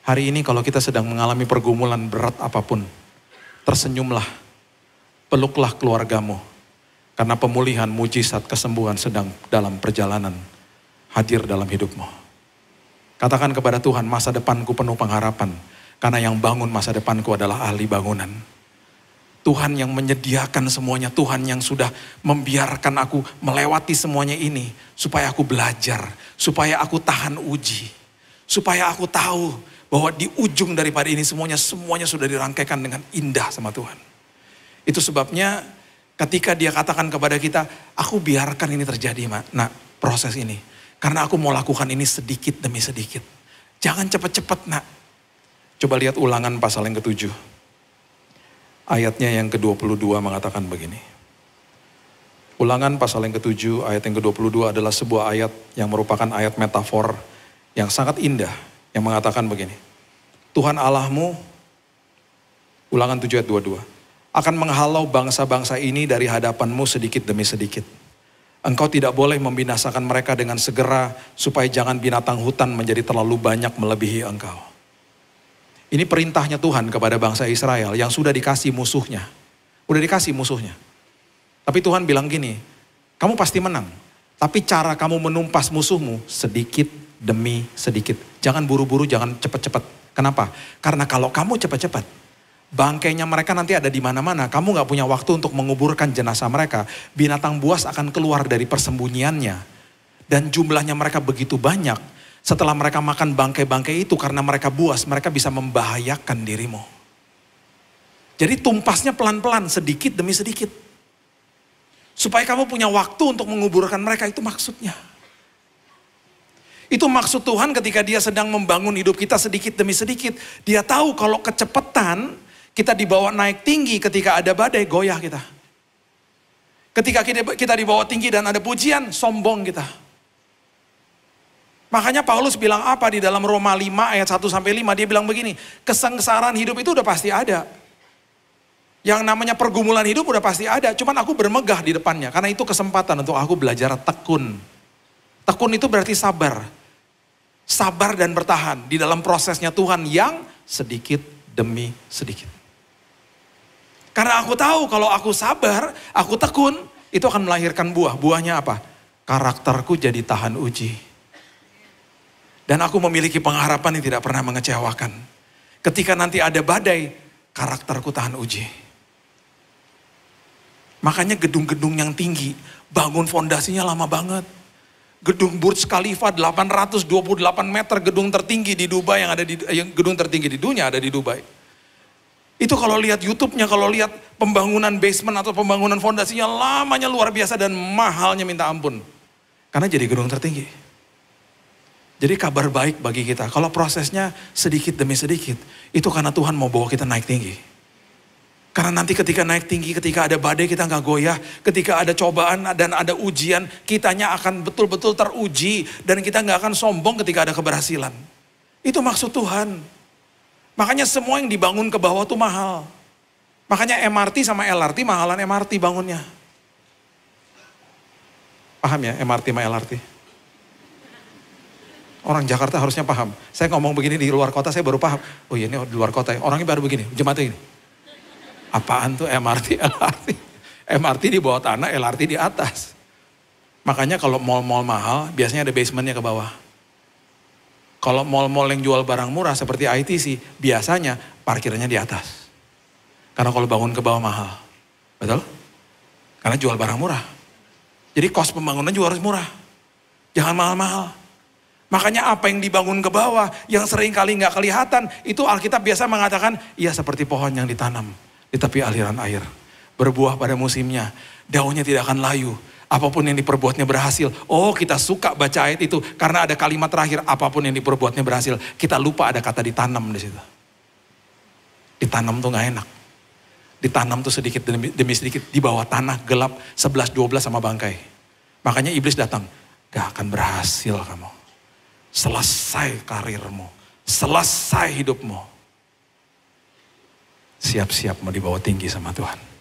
Hari ini kalau kita sedang mengalami pergumulan berat apapun, tersenyumlah, peluklah keluargamu. Karena pemulihan, mujizat, kesembuhan sedang dalam perjalanan hadir dalam hidupmu. Katakan kepada Tuhan, masa depanku penuh pengharapan. Karena yang bangun masa depanku adalah ahli bangunan. Tuhan yang menyediakan semuanya, Tuhan yang sudah membiarkan aku melewati semuanya ini. Supaya aku belajar, supaya aku tahan uji. Supaya aku tahu bahwa di ujung daripada ini semuanya sudah dirangkaikan dengan indah sama Tuhan. Itu sebabnya ketika dia katakan kepada kita, aku biarkan ini terjadi proses ini. Karena aku mau lakukan ini sedikit demi sedikit. Jangan cepat-cepat nak. Coba lihat Ulangan pasal yang ke-7. Ayatnya yang ke-22 mengatakan begini. Ulangan pasal yang ke-7 ayat yang ke-22 adalah sebuah ayat yang merupakan ayat metafor yang sangat indah. Yang mengatakan begini. Tuhan Allahmu, Ulangan 7 ayat 22. Akan menghalau bangsa-bangsa ini dari hadapanmu sedikit demi sedikit. Engkau tidak boleh membinasakan mereka dengan segera supaya jangan binatang hutan menjadi terlalu banyak melebihi engkau. Ini perintahnya Tuhan kepada bangsa Israel yang sudah dikasih musuhnya. Udah dikasih musuhnya. Tapi Tuhan bilang gini, kamu pasti menang. Tapi cara kamu menumpas musuhmu sedikit demi sedikit. Jangan buru-buru, jangan cepat-cepat. Kenapa? Karena kalau kamu cepat-cepat, bangkainya mereka nanti ada di mana-mana. Kamu gak punya waktu untuk menguburkan jenazah mereka. Binatang buas akan keluar dari persembunyiannya. Dan jumlahnya mereka begitu banyak. Setelah mereka makan bangkai-bangkai itu karena mereka buas, mereka bisa membahayakan dirimu. Jadi tumpasnya pelan-pelan, sedikit demi sedikit. Supaya kamu punya waktu untuk menguburkan mereka, itu maksudnya. Itu maksud Tuhan ketika dia sedang membangun hidup kita sedikit demi sedikit. Dia tahu kalau kecepatan kita dibawa naik tinggi ketika ada badai, goyah kita. Ketika kita dibawa tinggi dan ada pujian, sombong kita. Makanya Paulus bilang apa di dalam Roma 5 ayat 1-5, dia bilang begini, kesengsaraan hidup itu udah pasti ada. Yang namanya pergumulan hidup udah pasti ada, cuman aku bermegah di depannya. Karena itu kesempatan untuk aku belajar tekun. Tekun itu berarti sabar. Sabar dan bertahan di dalam prosesnya Tuhan yang sedikit demi sedikit. Karena aku tahu kalau aku sabar, aku tekun, itu akan melahirkan buah. Buahnya apa? Karakterku jadi tahan uji. Dan aku memiliki pengharapan yang tidak pernah mengecewakan. Ketika nanti ada badai, karakterku tahan uji. Makanya gedung-gedung yang tinggi, bangun fondasinya lama banget. Gedung Burj Khalifa 828 meter, gedung tertinggi di Dubai gedung tertinggi di dunia ada di Dubai. Itu kalau lihat YouTube-nya, kalau lihat pembangunan basement atau pembangunan fondasinya lamanya luar biasa dan mahalnya minta ampun. Karena jadi gedung tertinggi. Jadi kabar baik bagi kita, kalau prosesnya sedikit demi sedikit, itu karena Tuhan mau bawa kita naik tinggi. Karena nanti ketika naik tinggi, ketika ada badai kita gak goyah, ketika ada cobaan dan ada ujian, kitanya akan betul-betul teruji dan kita gak akan sombong ketika ada keberhasilan. Itu maksud Tuhan. Makanya semua yang dibangun ke bawah tuh mahal. Makanya MRT sama LRT mahalan MRT bangunnya. Paham ya MRT sama LRT? Orang Jakarta harusnya paham. Saya ngomong begini di luar kota saya baru paham. Oh iya ini di luar kota ya, orangnya baru begini, jemaatnya ini. Apaan tuh MRT, LRT? MRT di bawah tanah, LRT di atas. Makanya kalau mall-mall mahal, biasanya ada basementnya ke bawah. Kalau mall-mall yang jual barang murah seperti ITC, biasanya parkirnya di atas. Karena kalau bangun ke bawah mahal. Betul? Karena jual barang murah. Jadi kos pembangunan juga harus murah. Jangan mahal-mahal. Makanya apa yang dibangun ke bawah, yang sering kali gak kelihatan, itu Alkitab biasa mengatakan, iya seperti pohon yang ditanam di tepi aliran air. Berbuah pada musimnya, daunnya tidak akan layu. Apapun yang diperbuatnya berhasil. Oh kita suka baca ayat itu, karena ada kalimat terakhir, apapun yang diperbuatnya berhasil. Kita lupa ada kata ditanam di situ. Ditanam tuh gak enak. Ditanam tuh sedikit demi sedikit, di bawah tanah gelap 11-12 sama bangkai. Makanya iblis datang, gak akan berhasil kamu. Selesai karirmu, selesai hidupmu. Siap-siap mau dibawa tinggi sama Tuhan.